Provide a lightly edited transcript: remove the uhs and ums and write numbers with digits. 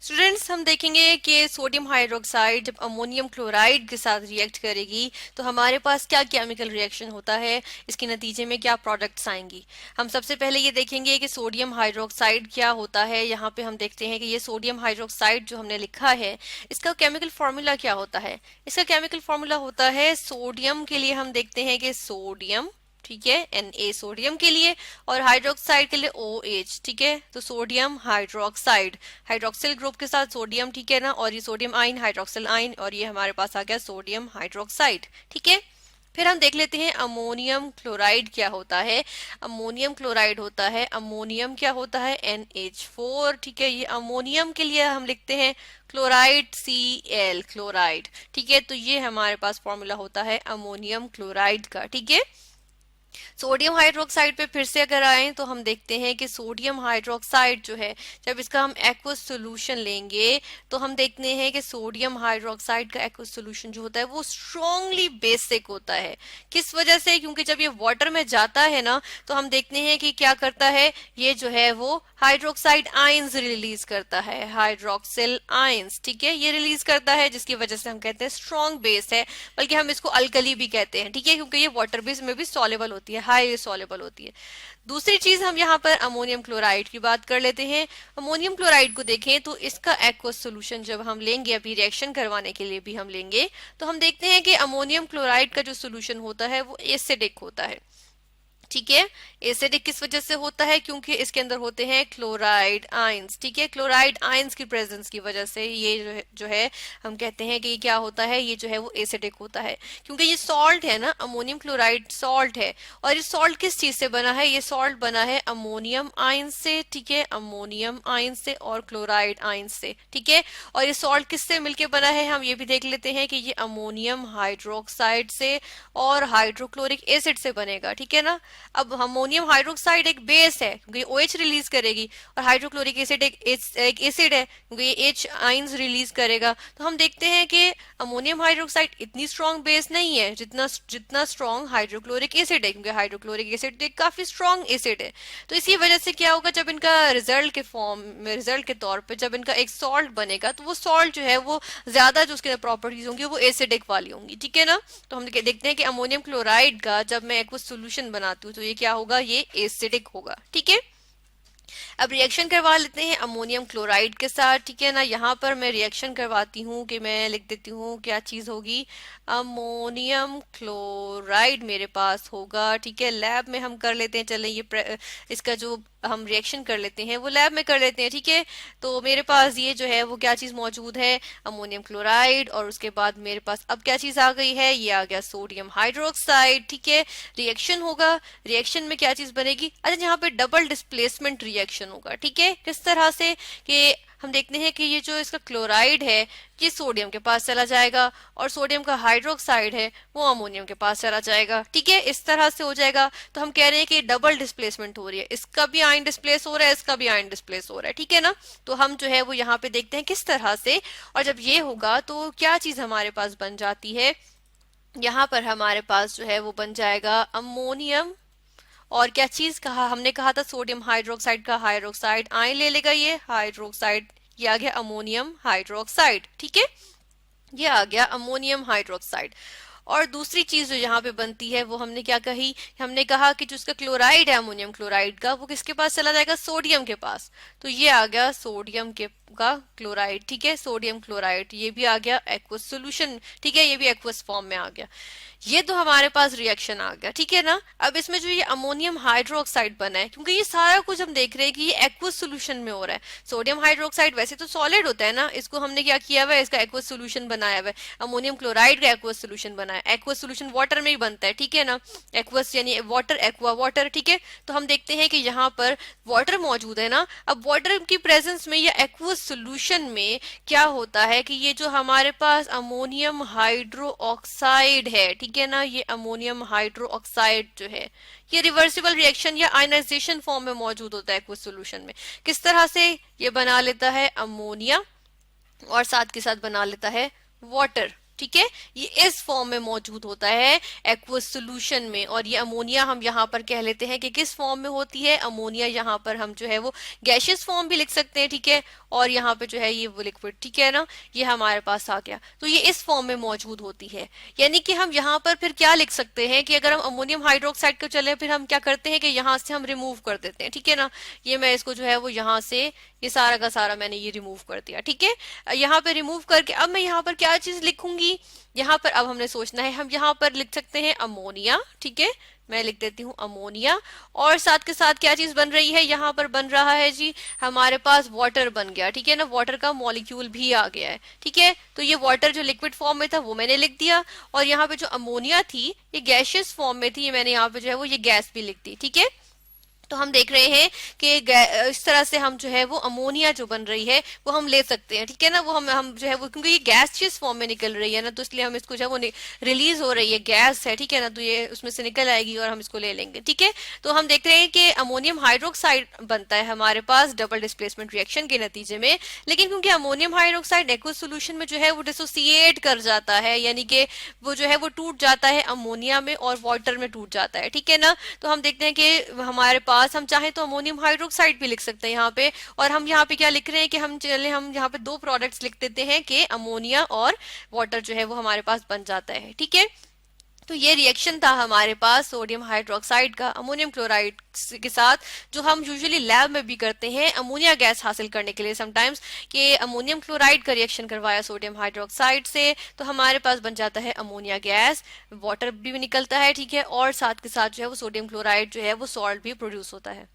Students, हम देखेंगे कि सोडियम हाइड्रोक्साइड जब अमोनियम क्लोराइड के साथ रिएक्ट करेगी तो हमारे पास क्या केमिकल रिएक्शन होता है, इसके नतीजे में क्या प्रोडक्ट्स आएंगी। हम सबसे पहले ये देखेंगे कि सोडियम हाइड्रोक्साइड क्या होता है। यहाँ पे हम देखते हैं कि ये सोडियम हाइड्रोक्साइड जो हमने लिखा है, इसका केमिकल फॉर्मूला क्या होता है। इसका केमिकल फॉर्मूला होता है, सोडियम के लिए हम देखते हैं कि सोडियम, ठीक है, Na सोडियम के लिए, और हाइड्रोक्साइड के लिए OH, ठीक है। तो सोडियम हाइड्रोक्साइड, हाइड्रोक्सिल ग्रुप के साथ सोडियम, ठीक है ना, और ये सोडियम आयन, हाइड्रोक्सिल आयन, और ये हमारे पास आ गया सोडियम हाइड्रोक्साइड, ठीक है। फिर हम देख लेते हैं अमोनियम क्लोराइड क्या होता है। अमोनियम क्लोराइड होता है, अमोनियम क्या होता है, NH4, ठीक है। ये अमोनियम के लिए हम लिखते हैं क्लोराइड, Cl, क्लोराइड, ठीक है। तो ये हमारे पास फॉर्मूला होता है अमोनियम क्लोराइड का, ठीक है। सोडियम हाइड्रोक्साइड पे फिर से अगर आए तो हम देखते हैं कि सोडियम हाइड्रोक्साइड जो है, जब इसका हम एक्वस सोल्यूशन लेंगे तो हम देखते हैं कि सोडियम हाइड्रोक्साइड का एक्वस सोल्यूशन जो होता है वो स्ट्रांगली बेसिक होता है। किस वजह से? क्योंकि जब ये वाटर में जाता है ना तो हम देखते हैं कि क्या करता है, ये जो है वो हाइड्रोक्साइड आयंस रिलीज करता है, हाइड्रोक्सिल आयंस, ठीक है, ये रिलीज करता है, जिसकी वजह से हम कहते हैं स्ट्रॉन्ग बेस है। बल्कि हम इसको अल्कली भी कहते हैं, ठीक है, क्योंकि ये वाटर बेस में भी सॉल्युबल होती है, हाई सॉल्युबल होती है। दूसरी चीज हम यहाँ पर अमोनियम क्लोराइड की बात कर लेते हैं। अमोनियम क्लोराइड को देखें तो इसका एक्वस सोल्यूशन जब हम लेंगे, अभी रिएक्शन करवाने के लिए भी हम लेंगे, तो हम देखते हैं कि अमोनियम क्लोराइड का जो सोल्यूशन होता है वो एसिडिक होता है, ठीक है। एसिडिक किस वजह से होता है? क्योंकि इसके अंदर होते हैं क्लोराइड आयंस, ठीक है। क्लोराइड आयंस की प्रेजेंस की वजह से ये जो है हम कहते हैं कि ये क्या होता है, ये जो है वो एसिडिक होता है। क्योंकि ये सॉल्ट है ना, अमोनियम क्लोराइड सॉल्ट है, और ये सॉल्ट किस चीज से बना है? ये सॉल्ट बना है अमोनियम आयंस से, ठीक है, अमोनियम आयंस से और क्लोराइड आयंस से, ठीक है। और ये सॉल्ट किससे मिलके बना है, हम ये भी देख लेते हैं कि ये अमोनियम हाइड्रोक्साइड से और हाइड्रोक्लोरिक एसिड से बनेगा, ठीक है ना। अब अमोनियम हाइड्रोक्साइड एक बेस है क्योंकि OH रिलीज करेगी, और हाइड्रोक्लोरिक एसिड एक एसिड है क्योंकि ये H आयंस रिलीज करेगा। तो हम देखते हैं कि अमोनियम हाइड्रोक्साइड इतनी स्ट्रॉन्ग बेस नहीं है जितना जितना स्ट्रॉन्ग हाइड्रोक्लोरिक एसिड है, क्योंकि हाइड्रोक्लोरिक एसिड एक काफी स्ट्रॉन्ग एसिड है। तो इसी वजह से क्या होगा, जब इनका रिजल्ट के फॉर्म में, रिजल्ट के तौर पर जब इनका एक सॉल्ट बनेगा तो वो सॉल्ट जो है वो ज्यादा जो उसके प्रॉपर्टीज होंगी वो एसिडिक वाली होंगी, ठीक है ना। तो हम देखते हैं कि अमोनियम क्लोराइड का जब मैं एक्वस सोल्यूशन बनाती हूँ तो ये क्या होगा, ये एसिडिक होगा, ठीक है। अब रिएक्शन करवा लेते हैं अमोनियम क्लोराइड के साथ, ठीक है ना। यहाँ पर मैं रिएक्शन करवाती हूँ कि मैं लिख देती हूँ क्या चीज होगी, अमोनियम क्लोराइड मेरे पास होगा, ठीक है। लैब में हम कर लेते हैं, चलें ये इसका जो हम रिएक्शन कर लेते हैं वो लैब में कर लेते हैं, ठीक है। तो मेरे पास ये जो है वो क्या चीज मौजूद है, अमोनियम क्लोराइड, और उसके बाद मेरे पास अब क्या चीज आ गई है, ये आ गया सोडियम हाइड्रोक्साइड, ठीक है। रिएक्शन होगा, रिएक्शन में क्या चीज बनेगी, अच्छा यहाँ पे डबल डिस्प्लेसमेंट रिएक्शन होगा, ठीक है। किस तरह से कि हम देखते हैं कि ये जो इसका क्लोराइड है ये सोडियम के पास चला जाएगा, और सोडियम का हाइड्रोक्साइड है वो अमोनियम के पास चला जाएगा, ठीक है, इस तरह से हो जाएगा। तो हम कह रहे हैं कि डबल डिस्प्लेसमेंट हो रही है, इसका भी आयन डिस्प्लेस हो रहा है, इसका भी आयन डिस्प्लेस हो रहा है, ठीक है ना। तो हम जो है वो यहाँ पे देखते हैं किस तरह से, और जब ये होगा तो क्या चीज हमारे पास बन जाती है, यहाँ पर हमारे पास जो है वो बन जाएगा अमोनियम, और क्या चीज कहा हमने, कहा था सोडियम हाइड्रोक्साइड का हाइड्रोक्साइड आयन ले लेगा, ये हाइड्रोक्साइड, ये आ गया अमोनियम हाइड्रोक्साइड, ठीक है, ये आ गया अमोनियम हाइड्रोक्साइड। और दूसरी चीज जो यहाँ पे बनती है वो हमने क्या कही, हमने कहा कि जो उसका क्लोराइड है अमोनियम क्लोराइड का, वो किसके पास चला जाएगा, सोडियम के पास। तो ये आ गया सोडियम के का क्लोराइड, ठीक है, सोडियम क्लोराइड, ये भी आ गया एक्वस सोल्यूशन, ठीक है, ये भी एक्वस फॉर्म में आ गया। ये तो हमारे पास रिएक्शन आ गया, ठीक है ना। अब इसमें जो ये अमोनियम हाइड्रोक्साइड बना है, क्योंकि ये सारा कुछ हम देख रहे हैं कि ये एक्वस सोल्यूशन में हो रहा है। सोडियम हाइड्रोक्साइड वैसे तो सॉलिड होता है ना, इसको हमने क्या किया हुआ है, इसका एक्वस सोल्यूशन बनाया हुआ है। अमोनियम क्लोराइड का एक्वस सोल्यूशन बनाया, एक्वस सोल्यूशन वाटर में ही बनता है, ठीक है ना। एक्वस यानी वाटर, एक्वा वाटर, ठीक है। तो हम देखते हैं कि यहाँ पर वाटर मौजूद है ना। अब वाटर की प्रेजेंस में या एक्वस सोल्यूशन में क्या होता है कि ये जो हमारे पास अमोनियम हाइड्रो ऑक्साइड है, ठीक है ना, ये अमोनियम हाइड्रो ऑक्साइड जो है ये रिवर्सिबल रिएक्शन या आयनाइजेशन फॉर्म में मौजूद होता है एक्वस सोल्यूशन में। किस तरह से ये बना लेता है अमोनिया, और साथ के साथ बना लेता है वाटर, ठीक है, ये इस फॉर्म में मौजूद होता है एक्वस सोल्यूशन में। और ये अमोनिया हम यहाँ पर कह लेते हैं कि किस फॉर्म में होती है, अमोनिया यहाँ पर हम जो है वो गैशियस फॉर्म भी लिख सकते हैं, ठीक है, और यहाँ पे जो है ये वो लिक्विड, ठीक है ना, ये हमारे पास आ गया। तो ये इस फॉर्म में मौजूद होती है। यानी कि हम यहाँ पर फिर क्या लिख सकते हैं कि अगर हम अमोनियम हाइड्रोक्साइड को चले फिर हम क्या करते हैं कि यहाँ से हम रिमूव कर देते हैं, ठीक है ना। ये मैं इसको जो है वो यहाँ से ये सारा का सारा मैंने ये रिमूव कर दिया, ठीक है। यहाँ पे रिमूव करके अब मैं यहाँ पर क्या चीज लिखूंगी, यहाँ पर अब हमने सोचना है, हम यहाँ पर लिख सकते हैं अमोनिया, ठीक है, मैं लिख देती हूँ अमोनिया। और साथ के साथ क्या चीज बन रही है, यहाँ पर बन रहा है जी हमारे पास वाटर बन गया, ठीक है ना, वाटर का मॉलिक्यूल भी आ गया है, ठीक है। तो ये वाटर जो लिक्विड फॉर्म में था वो मैंने लिख दिया, और यहाँ पे जो अमोनिया थी ये गैशियस फॉर्म में थी, ये मैंने यहाँ पे जो है वो ये गैस भी लिख दी, ठीक है। तो हम देख रहे हैं कि इस तरह से हम जो है वो अमोनिया जो बन रही है वो हम ले सकते हैं, ठीक है ना। वो हम जो है वो, क्योंकि ये गैसियस फॉर्म में निकल रही है ना, तो इसलिए हम इसको जो है वो रिलीज हो रही है, गैस है, ठीक है ना, तो ये उसमें से निकल आएगी और हम इसको ले लेंगे, ठीक है। तो हम देख रहे हैं कि अमोनियम हाइड्रोक्साइड बनता है हमारे पास डबल डिस्प्लेसमेंट रिएक्शन के नतीजे में। लेकिन क्योंकि अमोनियम हाइड्रोक्साइड एक्वस सोल्यूशन में जो है वो डिसोसिएट कर जाता है, यानी कि वो जो है वो टूट जाता है अमोनिया में और वाटर में टूट जाता है, ठीक है ना। तो हम देखते हैं कि हमारे पास हम चाहे तो अमोनियम हाइड्रोक्साइड भी लिख सकते हैं यहाँ पे, और हम यहाँ पे क्या लिख रहे हैं कि हम यहाँ पे दो प्रोडक्ट्स लिख देते हैं कि अमोनिया और वाटर जो है वो हमारे पास बन जाता है, ठीक है। तो ये रिएक्शन था हमारे पास सोडियम हाइड्रोक्साइड का अमोनियम क्लोराइड के साथ, जो हम यूजुअली लैब में भी करते हैं अमोनिया गैस हासिल करने के लिए समटाइम्स, कि अमोनियम क्लोराइड का रिएक्शन करवाया सोडियम हाइड्रोक्साइड से तो हमारे पास बन जाता है अमोनिया गैस, वाटर भी निकलता है, ठीक है, और साथ के साथ जो है वो सोडियम क्लोराइड जो है वो सॉल्ट भी प्रोड्यूस होता है।